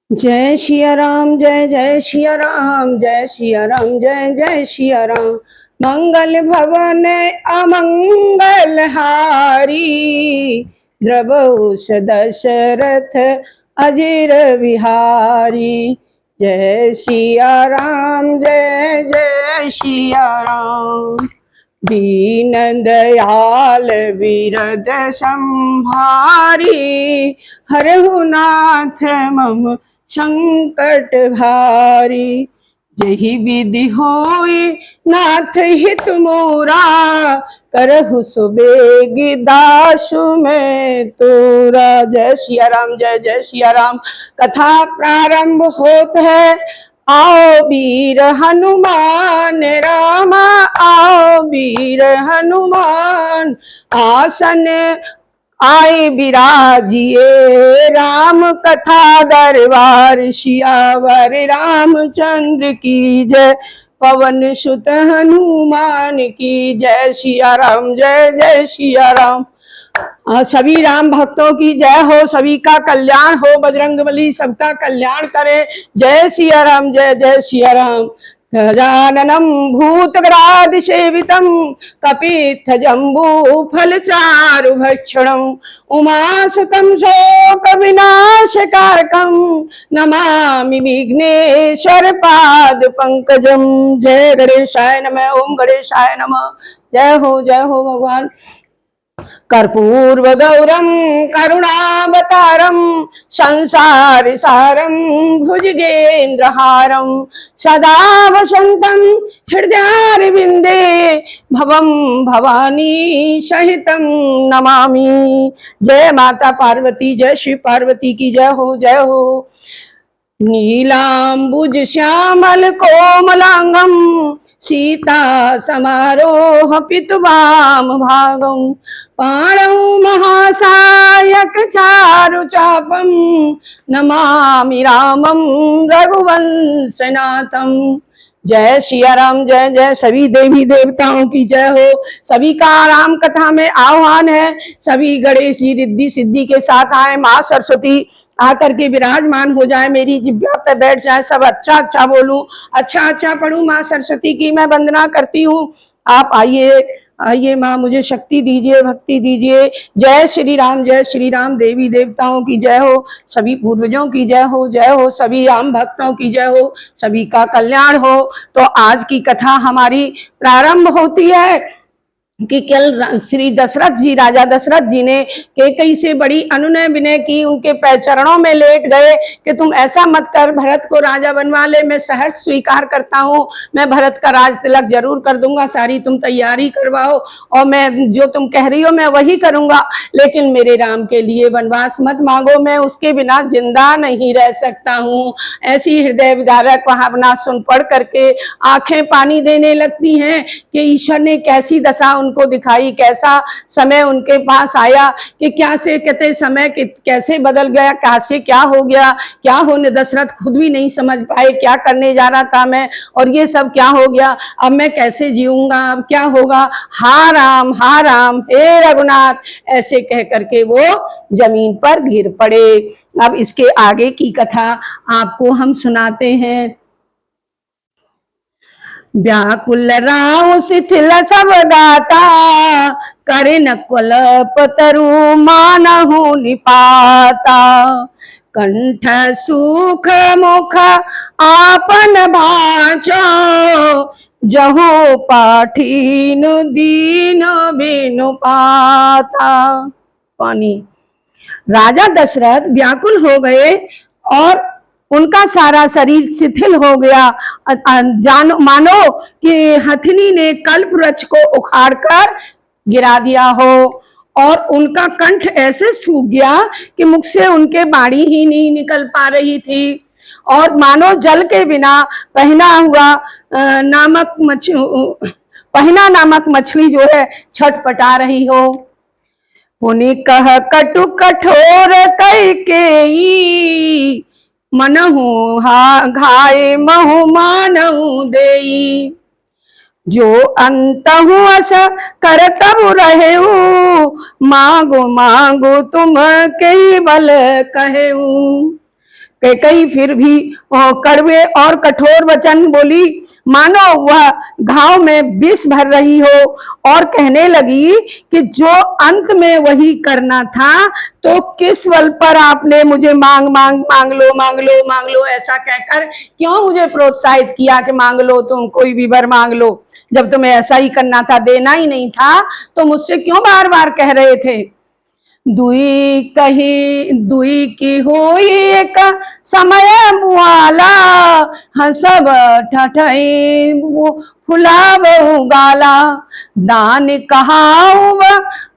जय सिया राम, जय जय सिया राम, जय सिया राम, जय जय सिया राम। मंगल भवन अमंगल हारी, द्रवहुस दशरथ अजिर बिहारी। जय सिया राम, जय जय सिया राम। दीन दयाल विरद संभारी, हरहु नाथ मम संकट भारी। जहि विधि होई नाथ हित मोरा, करहु सुबेग दासु मैं तोरा। जय सिया राम, जय जय सिया राम। कथा प्रारंभ होत है, आओ वीर हनुमान रामा, आओ वीर हनुमान। आसन आए विराजिए, राम कथा दरबार सियावर रामचंद्र की जय, पवन सुत हनुमान की जय। सिया राम, जय जय सिया राम। सभी राम भक्तों की जय हो, सभी का कल्याण हो, बजरंगबली सबका कल्याण करे। जय सिया राम, जय जय सिया राम। गजाननं भूतगणाधि सेवितं, कपित्थ जम्बू फलचारुभक्षणं, उमासुतं शोकविनाशकारकं, नमामि विघ्नेश्वर पाद पंकजं। जय गणेशाय नमः, ओम गणेशाय नमः। जय हो भगवान। कर्पूर गौरम करुणावतारम, संसार सारम भुजगेन्द्रहारम, सदा वसंतम हृदयारविंदे, भवम भवानी सहितम नमामि। जय माता पार्वती, जय श्री पार्वती की जय हो, जय हो। नीलांबुज श्यामल कोमलांगम, सीता समारोह पितुवाम भागम, पाणौ महासायक चारु चापम, नमामि रामं रघुवंशनाथम। जय सिया राम, जय जय। सभी देवी देवताओं की जय हो, सभी का राम कथा में आह्वान है। सभी गणेश जी रिद्धि सिद्धि के साथ आए, माँ सरस्वती आकर के विराजमान हो जाए, मेरी जिब्या पे बैठ जाए, सब अच्छा अच्छा बोलूं, अच्छा अच्छा पढ़ूं। माँ सरस्वती की मैं वंदना करती हूँ। आप आइए आइए माँ, मुझे शक्ति दीजिए, भक्ति दीजिए। जय श्री राम, जय श्री राम। देवी देवताओं की जय हो, सभी पूर्वजों की जय हो, जय हो। सभी राम भक्तों की जय हो, सभी का कल्याण हो। तो आज की कथा हमारी प्रारंभ होती है कि कल श्री दशरथ जी, राजा दशरथ जी ने कैकेयी से बड़ी अनुनय विनय की, उनके चरणों में लेट गए कि तुम ऐसा मत कर, भरत को राजा बनवा ले, मैं सहर्ष स्वीकार करता हूँ, मैं भरत का राज तिलक जरूर कर दूंगा, सारी तुम तैयारी करवाओ और मैं जो तुम कह रही हो मैं वही करूंगा, लेकिन मेरे राम के लिए वनवास मत मांगो, मैं उसके बिना जिंदा नहीं रह सकता हूँ। ऐसी हृदय विदारक भावना सुन पढ़ करके आंखें पानी देने लगती हैं कि ईश्वर ने कैसी दशा उनको दिखाई, कैसा समय उनके पास आया कि क्या से कहते समय कैसे बदल गया, क्या से क्या हो गया, क्या होने, दशरथ खुद भी नहीं समझ पाए क्या करने जा रहा था मैं, और ये सब क्या हो गया, अब मैं कैसे जीऊंगा, अब क्या होगा, हा राम हे रघुनाथ, ऐसे कह करके वो जमीन पर गिर पड़े। अब इसके आगे की कथा आपको हम सुनाते हैं। व्याकुल राव शिथिल सब गाता, करे नकुल पतरु मानहु निपाता, कंठ सुख मुख आपन भाचो, जहो पाठीन दीन बिनु पाता। पानी। राजा दशरथ व्याकुल हो गए और उनका सारा शरीर शिथिल हो गया, जानो मानो कि हथिनी ने कल्प वृक्ष को उखाड़कर गिरा दिया हो, और उनका कंठ ऐसे सूख गया कि मुख से उनके वाणी ही नहीं निकल पा रही थी, और मानो जल के बिना पहना नामक मछली जो है छटपटा रही हो। पुनि कह कटु कठोर कैकेयी, मनहु घाय महु मानहु देई, जो अंतहु अस करतहु रहेऊ, मांगो मांगो तुम केवल कहेऊ, कैकई फिर भी कड़वे और कठोर वचन बोली, मानो वह घाव में विष भर रही हो, और कहने लगी कि जो अंत में वही करना था, तो किस बल पर आपने मुझे मांग मांग मांग लो मांग लो मांग लो ऐसा कहकर क्यों मुझे प्रोत्साहित किया कि मांग लो, तुम कोई भी वर मांग लो, जब तुम्हें ऐसा ही करना था, देना ही नहीं था, तो मुझसे क्यों बार बार कह रहे थे। दुई कही दुई की हुई एक समय मुआला, हसब ठठई फुलावो गाला, दान कहाव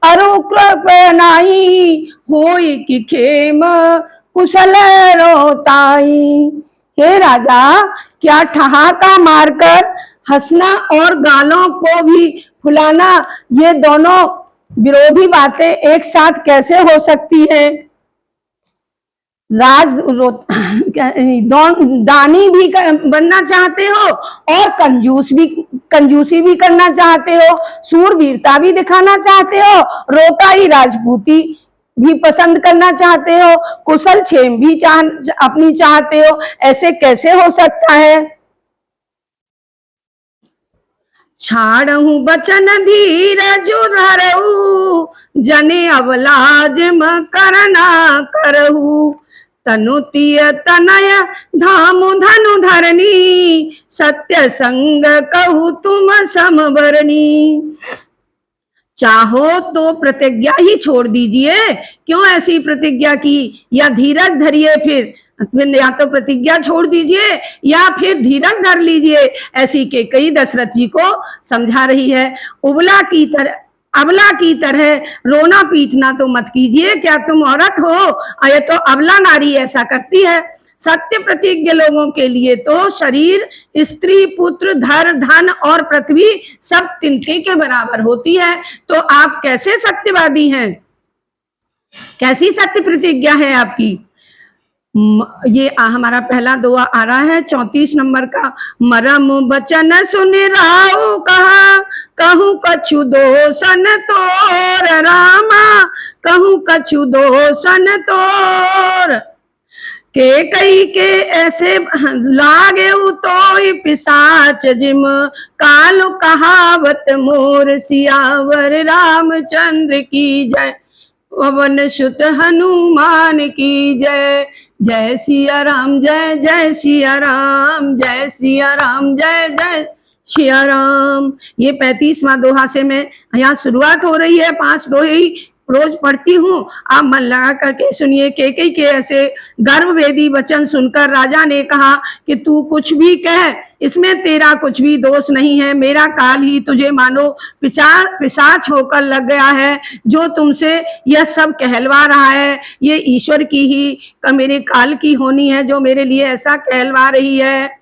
अरु कृप नाई, होई की खेम कुशल रोताई। हे राजा, क्या ठहाका मारकर हंसना और गालों को भी फुलाना, ये दोनों विरोधी बातें एक साथ कैसे हो सकती है। दानी भी बनना चाहते हो और कंजूसी भी करना चाहते हो, सूरवीरता भी दिखाना चाहते हो, रोताई राजपूती भी पसंद करना चाहते हो, कुशल क्षेम भी अपनी चाहते हो, ऐसे कैसे हो सकता है। छाड़हूं बचन धीरज धरऊ, जने अवलाज म करना करहू, तनुतीय तनय धाम धनु धरनी, सत्य संग कहू तुम समवरणी। चाहो तो प्रतिज्ञा ही छोड़ दीजिए, क्यों ऐसी प्रतिज्ञा की, या धीरज धरिए, फिर या तो प्रतिज्ञा छोड़ दीजिए या फिर धीरज धर लीजिए, ऐसी के कई दशरथ जी को समझा रही है। अबला की तरह रोना पीटना तो मत कीजिए, क्या तुम औरत हो, ये तो अबला नारी ऐसा करती है। सत्य प्रतिज्ञ लोगों के लिए तो शरीर, स्त्री, पुत्र, धन और पृथ्वी सब तिनके के बराबर होती है, तो आप कैसे सत्यवादी हैं, कैसी सत्य प्रतिज्ञा है आपकी। ये हमारा पहला दुआ आ रहा है 34 नंबर का। मरम बचन सुन राऊ कहा, कहूं कछु दोषन तोर रामा, कहूं कछु दोषन तोर, के कई के ऐसे लागे तो पिशाच जिम, काल कहावत मोर सियावर रामचंद्र की जय, पवन सुत हनुमान की जय। जय सिया राम जय जय सिया राम, जय सिया राम जय जय सिया राम। ये 35वां दोहा से मैं यहाँ शुरुआत हो रही है, 5 दोहे ही रोज पढ़ती हूँ, आप मन लगा करके सुनिए। कैकेयी के ऐसे गर्भवेदी वचन सुनकर राजा ने कहा कि तू कुछ भी कह, इसमें तेरा कुछ भी दोष नहीं है, मेरा काल ही तुझे मानो पिशाच होकर लग गया है, जो तुमसे यह सब कहलवा रहा है, ये ईश्वर की ही मेरे काल की होनी है जो मेरे लिए ऐसा कहलवा रही है।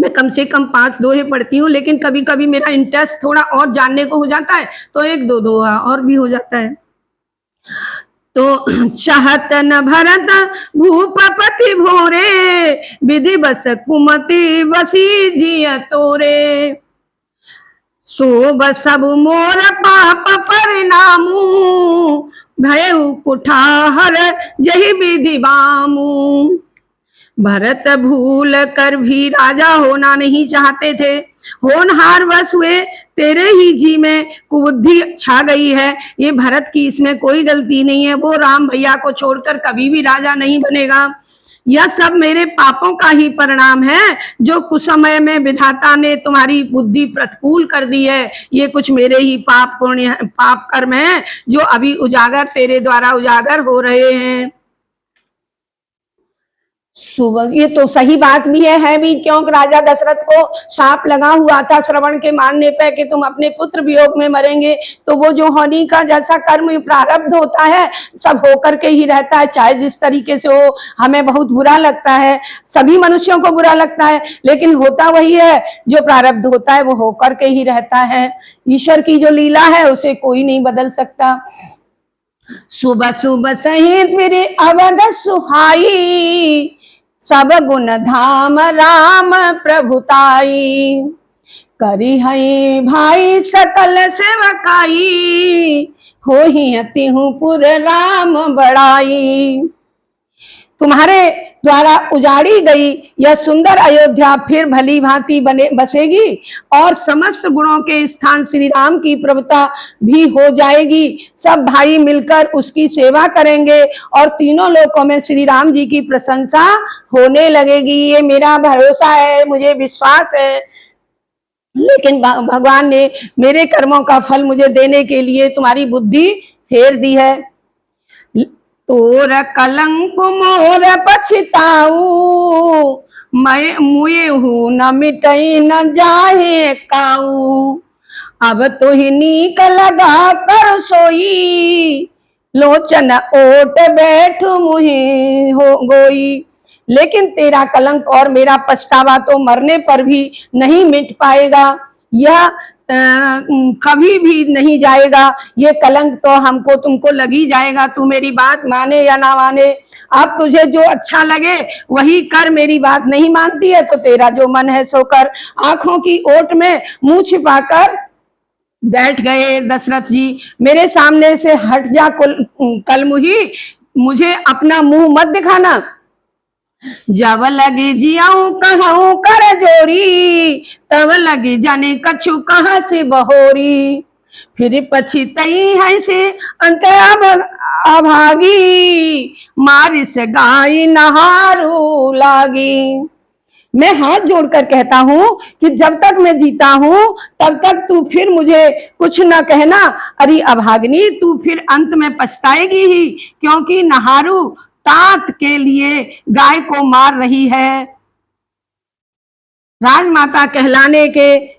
मैं कम से कम 5 दोहे पढ़ती हूँ, लेकिन कभी कभी मेरा इंटरेस्ट थोड़ा और जानने को हो जाता है, तो 1-2 दोहा और भी हो जाता है। तो चाहत न भरत भूपति भोरे, विधि बस कुमति बसी जिय तोरे, सो सब मोर पाप परिणामू, भयउ कुठार जही विधि बामू। भरत भूल कर भी राजा होना नहीं चाहते थे, होनहार वश हुए, तेरे ही जी में कुबुद्धि छा गई है, ये भरत की इसमें कोई गलती नहीं है, वो राम भैया को छोड़कर कभी भी राजा नहीं बनेगा। यह सब मेरे पापों का ही परिणाम है, जो कुछ समय में विधाता ने तुम्हारी बुद्धि प्रतिकूल कर दी है, ये कुछ मेरे ही पाप कर्म हैं जो अभी उजागर तेरे द्वारा उजागर हो रहे हैं। सुबह ये तो सही बात भी है भी, क्योंकि राजा दशरथ को शाप लगा हुआ था श्रवण के मानने पे कि तुम अपने पुत्र वियोग में मरेंगे, तो वो जो होनी का जैसा कर्म प्रारब्ध होता है सब होकर के ही रहता है, चाहे जिस तरीके से हो। हमें बहुत बुरा लगता है, सभी मनुष्यों को बुरा लगता है, लेकिन होता वही है, जो प्रारब्ध होता है वो होकर के ही रहता है। ईश्वर की जो लीला है उसे कोई नहीं बदल सकता। सुबह सुबह सहित मेरे अवध सुहाई, सब गुण धाम राम प्रभुताई, करी हई भाई सकल सेवकाई, हो ही अति हूँ पुर राम बड़ाई। तुम्हारे द्वारा उजाड़ी गई यह सुंदर अयोध्या फिर भली भांति बने बसेगी और समस्त गुणों के स्थान श्री राम की प्रभुता भी हो जाएगी। सब भाई मिलकर उसकी सेवा करेंगे और तीनों लोकों में श्री राम जी की प्रशंसा होने लगेगी। ये मेरा भरोसा है, मुझे विश्वास है। लेकिन भगवान ने मेरे कर्मों का फल मुझे देने के लिए तुम्हारी बुद्धि फेर दी है। तोर कलंक मोर पछताऊ, मैं मुए हूँ न मिटई न जाहे काऊ। अब तो ही नीक लगा कर सोई, लोचन ओट बैठ मुहे हो गोई। लेकिन तेरा कलंक और मेरा पछतावा तो मरने पर भी नहीं मिट पाएगा, यह कभी भी नहीं जाएगा। ये कलंक तो हमको तुमको लग ही जाएगा, तू मेरी बात माने या ना माने। अब तुझे जो अच्छा लगे वही कर, मेरी बात नहीं मानती है तो तेरा जो मन है सो कर। आंखों की ओट में मुंह छिपाकर बैठ गए दशरथ जी। मेरे सामने से हट जा कलमुही, मुझे अपना मुंह मत दिखाना। जब लगे जियाऊ कहूं कर जोरी, तब लगे जाने कछु कहाँ से बहोरी। फिर पछितई है से अंत अभागी, मारिस गाय नहारू लागी। मैं हाथ जोड़कर कहता हूं कि जब तक मैं जीता हूं तब तक तू फिर मुझे कुछ न कहना। अरे अभागिनी, तू फिर अंत में पछताएगी ही, क्योंकि नहारू तात के लिए गाय को मार रही है। राजमाता कहलाने के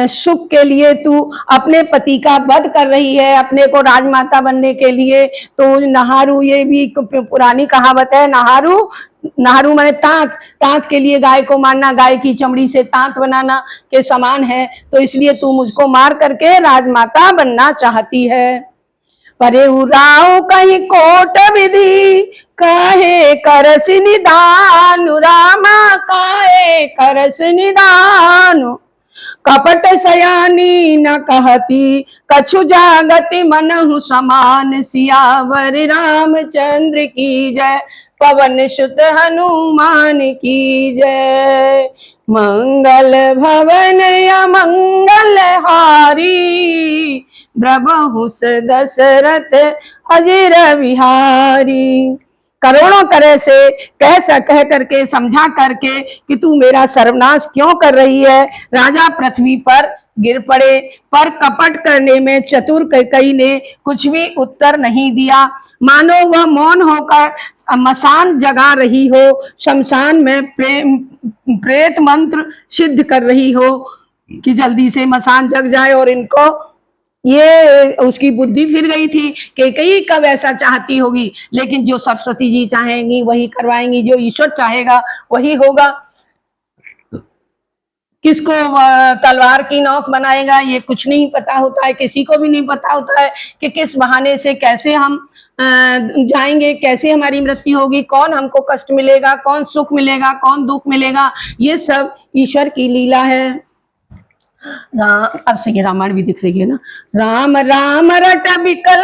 सुख के लिए तू अपने पति का वध कर रही है, अपने को राजमाता बनने के लिए। तो नहारू, ये भी पुरानी कहावत है, नहारू माने तांत, तांत के लिए गाय को मारना, गाय की चमड़ी से तांत बनाना के समान है। तो इसलिए तू मुझको मार करके राजमाता बनना चाहती है। परे उराव कहीं कोट विधि, कहे करस निदान। रामा काहे करस निदान, कपट सयानी न कहती कछु जागति मनहु समान। सियावर रामचंद्र की जय, पवन सुत हनुमान की जय। मंगल भवन अमंगल हारी, द्रबहुस दशरथ अजिर बिहारी। करोड़ों तरह से कह करके समझा करके कि तू मेरा सर्वनाश क्यों कर रही है। राजा पृथ्वी पर गिर पड़े, पर कपट करने में चतुर कैकेयी ने कुछ भी उत्तर नहीं दिया। मानो वह मौन होकर मसान जगा रही हो, शमशान में प्रेत मंत्र सिद्ध कर रही हो कि जल्दी से मसान जग जाए और इनको, ये उसकी बुद्धि फिर गई थी कि कई कब ऐसा चाहती होगी। लेकिन जो सरस्वती जी चाहेंगी वही करवाएंगी, जो ईश्वर चाहेगा वही होगा। किसको तलवार की नोक बनाएगा ये कुछ नहीं पता होता है, किसी को भी नहीं पता होता है कि किस बहाने से कैसे हम जाएंगे, कैसे हमारी मृत्यु होगी, कौन हमको कष्ट मिलेगा, कौन सुख मिलेगा, कौन दुख मिलेगा। ये सब ईश्वर की लीला है। राम, अब से ये रामायण भी दिख रही है ना। राम राम रट बिकल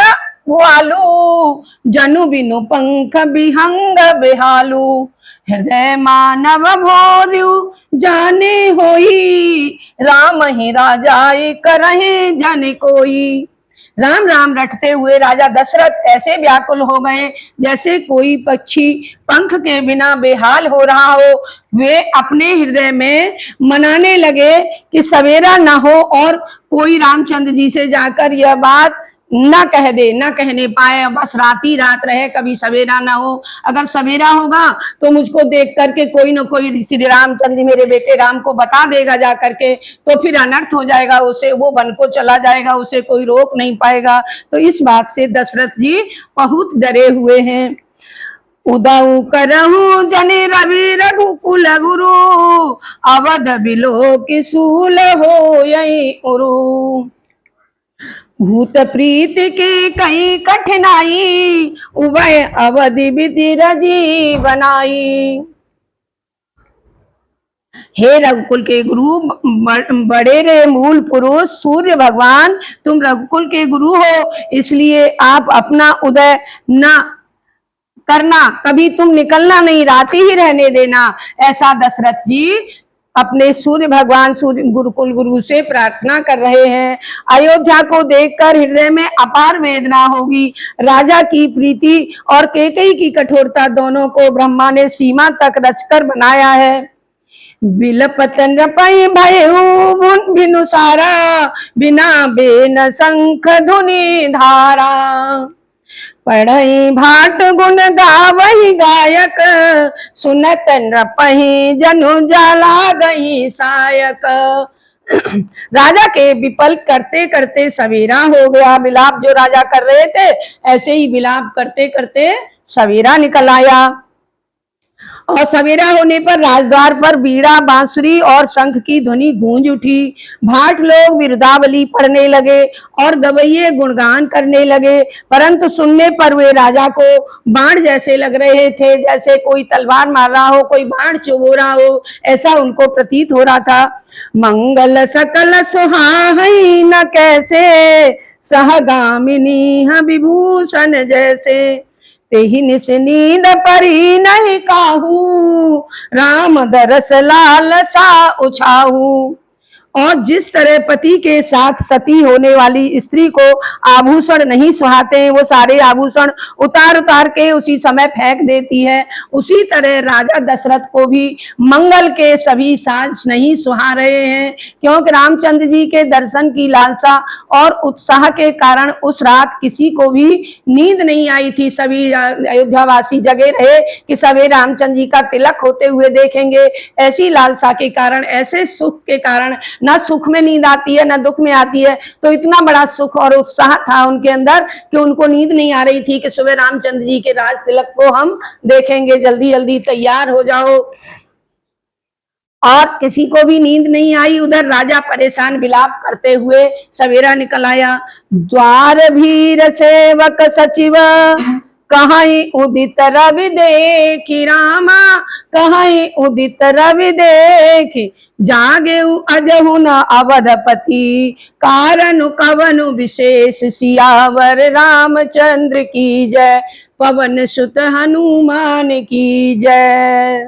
वालू, जनु बिनु पंख बिहंग बेहालू। हृदय मानव भोरु जाने होई, राम ही राजाए करहे जन कोई। राम राम रटते हुए राजा दशरथ ऐसे व्याकुल हो गए जैसे कोई पक्षी पंख के बिना बेहाल हो रहा हो। वे अपने हृदय में मनाने लगे कि सवेरा ना हो और कोई रामचंद्र जी से जाकर यह बात न कह दे, न कहने पाए, बस रात ही रात रहे, कभी सवेरा ना हो। अगर सवेरा होगा तो मुझको देख करके कोई न कोई श्री रामचंद्र मेरे बेटे राम को बता देगा जा करके, तो फिर अनर्थ हो जाएगा, उसे वो वन को चला जाएगा, उसे कोई रोक नहीं पाएगा। तो इस बात से दशरथ जी बहुत डरे हुए हैं। उदऊ करहु जने रवि रघुकुल गुरु, अवध बिलो की सूल हो यही उरु। भूत प्रीत के कई कठिनाई, उभय अवधि विधि रजी बनाई। हे रघुकुल के गुरु, बड़े रे मूल पुरुष सूर्य भगवान, तुम रघुकुल के गुरु हो, इसलिए आप अपना उदय न करना, कभी तुम निकलना नहीं, रात ही रहने देना। ऐसा दशरथ जी अपने सूर्य भगवान सूर्य गुरुकुल गुरु से प्रार्थना कर रहे हैं। अयोध्या को देखकर हृदय में अपार वेदना होगी। राजा की प्रीति और कैकेयी की कठोरता दोनों को ब्रह्मा ने सीमा तक रचकर बनाया है। बिलपतन रपई भयउ बिनुसारा, बिना बेन शंख धुनि धारा। पढ़ई भाट गुण गावही गायक, सुनत नृपहि जनु जला गई सायक। राजा के विपल करते करते सवेरा हो गया। विलाप जो राजा कर रहे थे, ऐसे ही विलाप करते करते सवेरा निकल आया। और सवेरा होने पर राजद्वार पर बीड़ा, बांसुरी और शंख की ध्वनि गूंज उठी। भाट लोग विरदावली पढ़ने लगे और गवैये गुणगान करने लगे, परंतु सुनने पर वे राजा को बाण जैसे लग रहे थे, जैसे कोई तलवार मार रहा हो, कोई बाण चुभो रहा हो, ऐसा उनको प्रतीत हो रहा था। मंगल सकल सुहाई न कैसे, सहगामिनी विभूषण जैसे। तेहि निस नींद परी नहीं काहू, राम दरस लाल सा उछाहू। और जिस तरह पति के साथ सती होने वाली स्त्री को आभूषण नहीं सुहाते, वो सारे आभूषण उतार उतार के उसी समय फेंक देती है, उसी तरह राजा दशरथ को भी मंगल के सभी साज नहीं सुहा रहे हैं, क्योंकि रामचंद्र जी के दर्शन की लालसा और उत्साह के कारण उस रात किसी को भी नींद नहीं आई थी। सभी अयोध्यावासी जगे रहे कि सवेरे रामचंद्र जी का तिलक होते हुए देखेंगे। ऐसी लालसा के कारण, ऐसे सुख के कारण, ना सुख में नींद आती है ना दुख में आती है, तो इतना बड़ा सुख और उत्साह था उनके अंदर कि उनको नींद नहीं आ रही थी कि सुबह रामचंद्र जी के राज तिलक को हम देखेंगे। जल्दी जल्दी तैयार हो जाओ। और किसी को भी नींद नहीं आई। उधर राजा परेशान विलाप करते हुए सवेरा निकल आया। द्वार भीर सेवक सचिव, कहीं उदित रवि देखी रामा, कहीं उदित रवि देखी। जागे अजहु न अवधपति, कारण कवनु विशेष। सियावर रामचंद्र की जय, पवन सुत हनुमान की जय।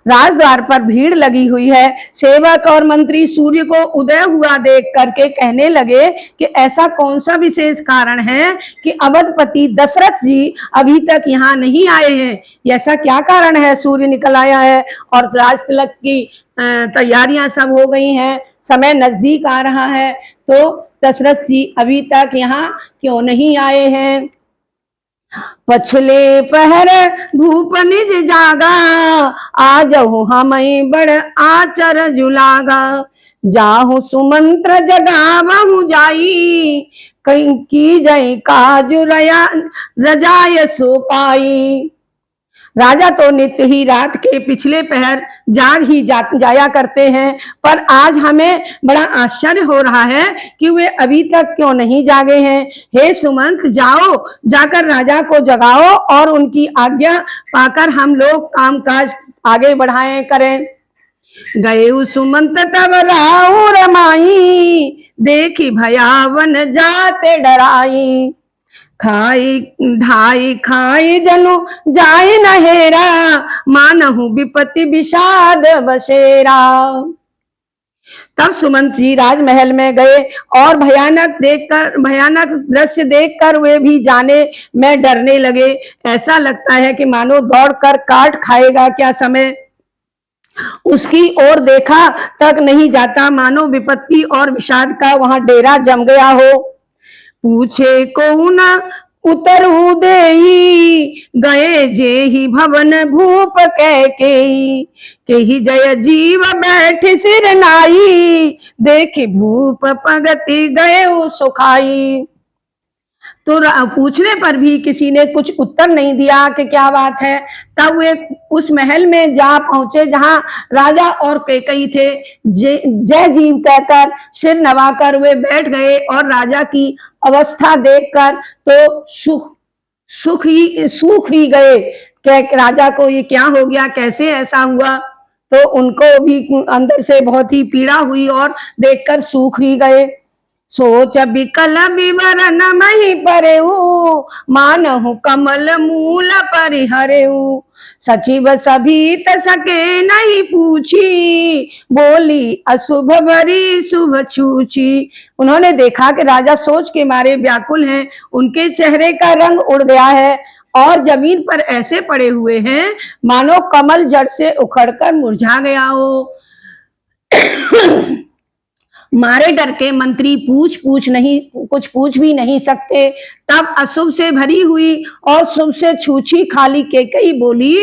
राजद्वार पर भीड़ लगी हुई है। सेवक और मंत्री सूर्य को उदय हुआ देख करके कहने लगे कि ऐसा कौन सा विशेष कारण है कि अवधपति दशरथ जी अभी तक यहाँ नहीं आए हैं। ऐसा क्या कारण है? सूर्य निकल आया है और राज तिलक की तैयारियां सब हो गई हैं, समय नजदीक आ रहा है, तो दशरथ जी अभी तक यहाँ क्यों नहीं आए हैं? पछले पहर भूप निज जागा, आजहु हमें बड़ आचर जुलागा। जाहु सुमंत्र जगावहु जाई, कहीं की जय काज रजाय सो पाई। राजा तो नित्य ही रात के पिछले पहर जाग ही जाया करते हैं, पर आज हमें बड़ा आश्चर्य हो रहा है कि वे अभी तक क्यों नहीं जागे हैं। हे सुमंत, जाओ, जाकर राजा को जगाओ और उनकी आज्ञा पाकर हम लोग कामकाज आगे बढ़ाएं करें। गए सुमंत तब राहु रमाई, देखी भयावन जाते डराई। खाई ढाई खाई जनु जाए नहेरा, मानहु विपत्ति विषाद बसेरा। तब सुमंत जी राजमहल में गए और भयानक दृश्य देखकर वे भी जाने में डरने लगे। ऐसा लगता है कि मानो दौड़कर काट खाएगा क्या समय, उसकी ओर देखा तक नहीं जाता, मानो विपत्ति और विषाद का वहां डेरा जम गया हो। पूछे को न उतरु देई, गए जे ही भवन भूप कैकेयी। केहि जय जीव बैठ सिर नाई, देख भूप पगति गए सुखाई। तो पूछने पर भी किसी ने कुछ उत्तर नहीं दिया कि क्या बात है। तब वे उस महल में जा पहुंचे जहां राजा और कैकेयी थे। जय जीव कहकर सिर नवाकर वे बैठ गए और राजा की अवस्था देखकर तो सूख ही गए कि राजा को ये क्या हो गया, कैसे ऐसा हुआ। तो उनको भी अंदर से बहुत ही पीड़ा हुई और देखकर सूख ही गए। सोच बिकल विवरण मही परेऊ, मानहु कमल मूल परिहरेऊ। सचिव सभी सके नहीं पूछी, बोली अशुभ बरी शुभ छूची। उन्होंने देखा कि राजा सोच के मारे व्याकुल हैं, उनके चेहरे का रंग उड़ गया है और जमीन पर ऐसे पड़े हुए हैं मानो कमल जड़ से उखड़कर मुरझा गया हो। मारे डर के मंत्री कुछ पूछ भी नहीं सकते। तब अशुभ से भरी हुई और शुभ से छूछी खाली केकई बोली,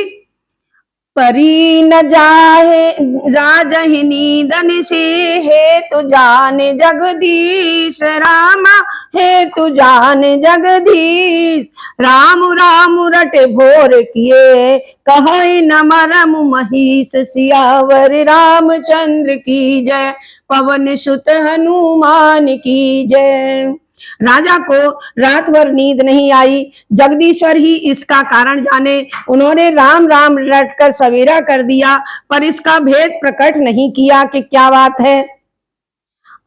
परी न जाहे राजहि नीदन से, हे तु जान जगदीश रामा, हे तु जान जगदीश। राम राम रटे भोर किए, कहे न मरम महिष। सियावर रामचंद्र की जय, पवन सुत हनुमान की जय। राजा को रात भर नींद नहीं आई, जगदीश्वर ही इसका कारण जाने। उन्होंने राम राम रटकर सवेरा कर दिया, पर इसका भेद प्रकट नहीं किया कि क्या बात है।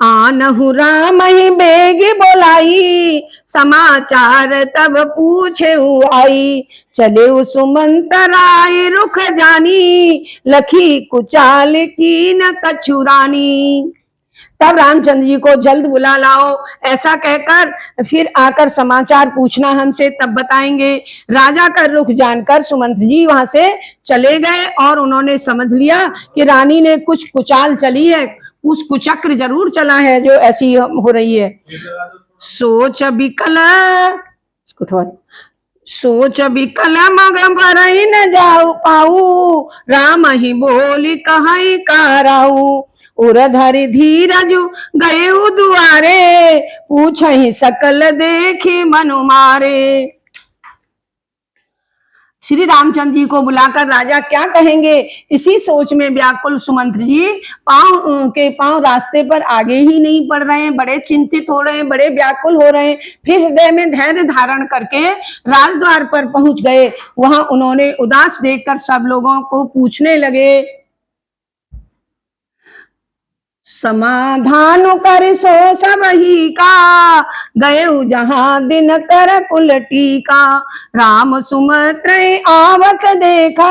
आनहु राम ही बेग बोलाई, समाचार तब पूछे आई। चले सुमंत राय रुख जानी, लखी कुचाल की न कछुरानी। तब रामचंद्र जी को जल्द बुला लाओ, ऐसा कहकर फिर आकर समाचार पूछना हमसे, तब बताएंगे। राजा का रुख जानकर सुमंत जी वहां से चले गए और उन्होंने समझ लिया कि रानी ने कुछ कुचाल चली है, कुछ कुचक्र जरूर चला है जो ऐसी हो रही है। सोच बिकल इसको थोड़ा सोच बिकल मगम पर न जाऊ पाऊ, राम ही बोली कहीं काराऊ। उरधरि धीरज गए दुआरे, पूछ ही सकल देखे मनु मारे। श्री रामचंद्र जी को बुलाकर राजा क्या कहेंगे, इसी सोच में व्याकुल सुमंत जी पांव रास्ते पर आगे ही नहीं बढ़ रहे हैं, बड़े चिंतित हो रहे हैं, बड़े व्याकुल हो रहे हैं। फिर हृदय में धैर्य धारण करके राजद्वार पर पहुंच गए। वहां उन्होंने उदास देखकर सब लोगों को पूछने लगे, समाधान कर सो सब ही का, गए जहां दिन कर कुल टीका। राम सुमत्र आवत देखा,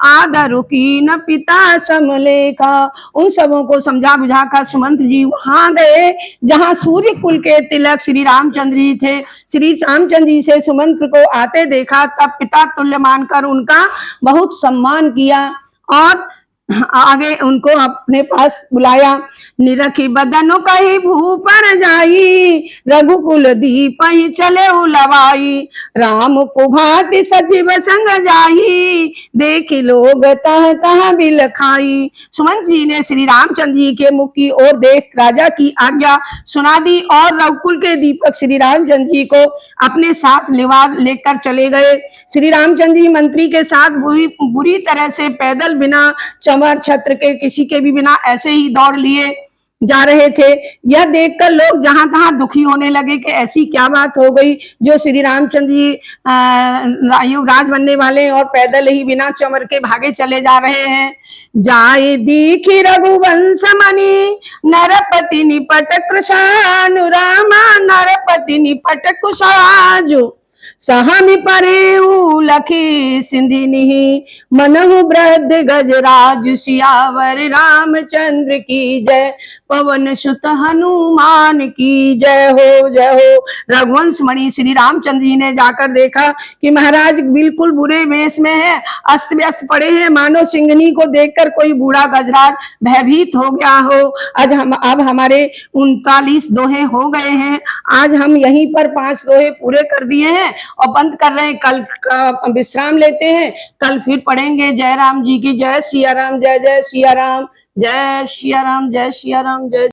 आदर की न पिता समलेखा। उन सबों को समझा बुझाकर सुमंत जी वहां गए जहां सूर्य कुल के तिलक श्री रामचंद्र जी थे। श्री रामचंद्र जी से सुमंत्र को आते देखा, तब पिता तुल्य मानकर उनका बहुत सम्मान किया और आगे उनको अपने पास बुलाया। निरखी बदनो कही भूपर जाई, रघुकुल दीप ही चले उलवाई। राम को भांति सचिव संग जाई, देखी लोग तह तह बिल खाई। सुमंत जी ने श्री रामचंद्र जी के मुख की ओर देख राजा की आज्ञा सुना दी और रघुकुल के दीपक श्री रामचंद्र जी को अपने साथ लेकर चले गए। श्री रामचंद्र जी मंत्री के साथ बुरी तरह से पैदल बिना चमर छत्र के किसी के भी बिना ऐसे ही दौड़ लिए जा रहे थे। यह देखकर लोग जहां तहां दुखी होने लगे कि ऐसी क्या बात हो गई जो श्री रामचंद्र जी युवराज बनने वाले और पैदल ही बिना चमर के भागे चले जा रहे हैं। जाए दीखी रघुवंश मणि, नरपति निपट कृशानु रामा, नरपति निपट कुशाजु। सहमि परे लखी सिंधिनी, मनहु वृद्ध गजराज। सियावर रामचंद्र की जय, पवन सुत हनुमान की जय हो जय हो। रघुवंश मणि श्री रामचंद्र जी ने जाकर देखा कि महाराज बिल्कुल बुरे वेश में है, अस्त व्यस्त पड़े हैं, मानो सिंहनी को देखकर कोई बूढ़ा गजराज भयभीत हो गया हो। अब हमारे 39 दोहे हो गए हैं, आज हम यहीं पर 5 दोहे पूरे कर दिए हैं और बंद कर रहे हैं। कल का विश्राम लेते हैं, कल फिर पढ़ेंगे। जय राम जी की जय, सिया राम, जय जय सिया राम, जय सिया राम, जय सिया राम, जय।